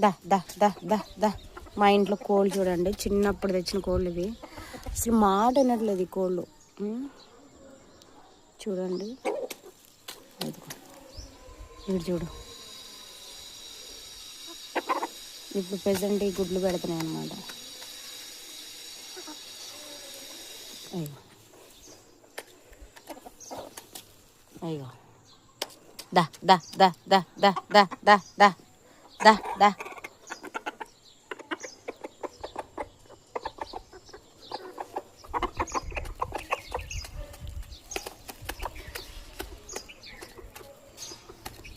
దా దా దా దా దా. మా ఇంట్లో కోళ్ళు చూడండి, చిన్నప్పుడు తెచ్చిన కోళ్ళు ఇవి. అసలు మాట వినట్లేదు ఈ కోళ్ళు. చూడండి ఇవి చూడు. ఇప్పుడు ప్రెసెంట్ ఈ గుడ్లు పెడుతున్నాయి అన్నమాట. అయ్యో అయ్యో. దా దా దా దా దా దా దా దా దా దా.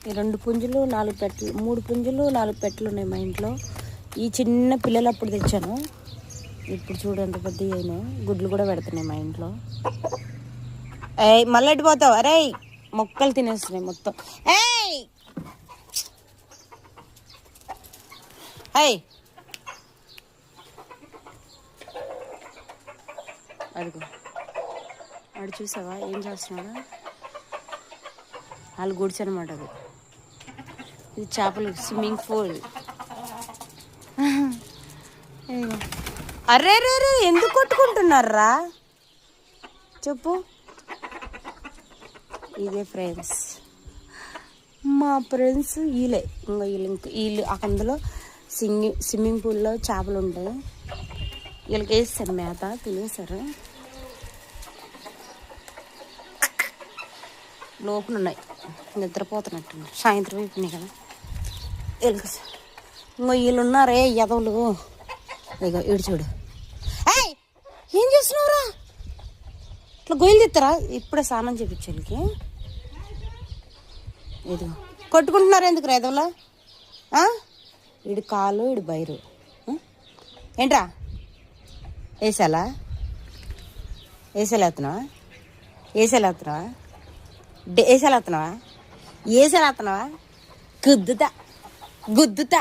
ఈ 2 పుంజులు 4 పెట్టలు, 3 పుంజులు 4 పెట్టలు ఉన్నాయి మా ఇంట్లో. ఈ చిన్న పిల్లలు అప్పుడు తెచ్చాను. ఇప్పుడు చూడండి పెద్ద అయినా గుడ్లు కూడా పెడుతున్నాయి మా ఇంట్లో. ఏయ్ మళ్ళీ ఎట్టిపోతావు? అరే మొక్కలు తినేస్తున్నాయి మొత్తం. ఏయ్ ఏయ్ అడుగు అడు చూసావా ఏం చేస్తున్నాడు? వాళ్ళు గుడిచి అనమాట. అది ఇది చేపలు స్విమ్మింగ్ పూల్. అరే రే రే ఎందుకు కొట్టుకుంటున్నారా చెప్పు. ఇదే ఫ్రెండ్స్, మా ఫ్రెండ్స్ వీళ్ళే. ఇంకా వీళ్ళు అందులో స్విమ్మింగ్ పూల్లో చేపలు ఉంటాయి. వీళ్ళకి వేస్తారు మేత, తినేసారు. లోపల ఉన్నాయి, నిద్రపోతున్నట్టు. సాయంత్రం అయిపోయినాయి కదా వీళ్ళకి. ఇంకో వీళ్ళు ఉన్నారే ఎదవులు. ఇక ఇడు చూడు. ఏయ్ ఏం చేస్తున్నావురా? ఇట్లా గొయ్యలు తీస్తారా? ఇప్పుడే స్నానం చేయించు వీళ్ళకి. ఇది కొట్టుకుంటున్నారు ఎందుకు రేదవులా? ఇడు కాలు ఇడు బైరు. ఏంట్రా వేసేలా వేసేలేస్తున్నావా? వేసేలేస్తున్నావా? వేసేలేస్తున్నావా? వేసేలేస్తున్నావా? గుద్దుతా గుద్దుతా.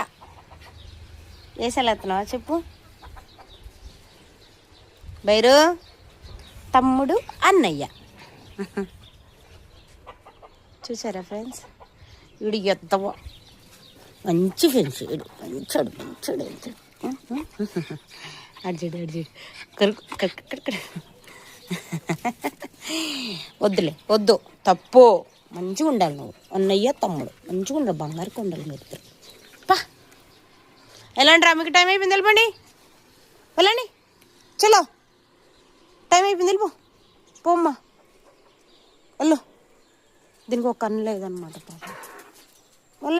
వేసేలేస్తున్నావా చెప్పు. బైరు తమ్ముడు అన్నయ్య. చూసారా ఫ్రెండ్స్? వీడు ఎద్దవ మంచి ఫ్రెండ్స్. వీడు మంచాడు మంచాడు. అడిచాడు అడిచాడు కరుకు కరుకు కరుకు. వద్దులే వద్దు, తప్పు. మంచిగా ఉండాలి నువ్వు. అన్నయ్య తమ్ముడు మంచిగా ఉండాలి, బంగారుకు ఉండాలి మీరు ఇద్దరు. పా ఎలాంటి రా? మీకు టైం అయిపోయింది, వెళ్ళిపోండి. వెళ్ళండి చలో, టైం అయిపోయింది, వెళ్ళిపో. పోమ్మా వెళ్ళు. దీనికి ఒక కన్ను లేదనమాట పాప.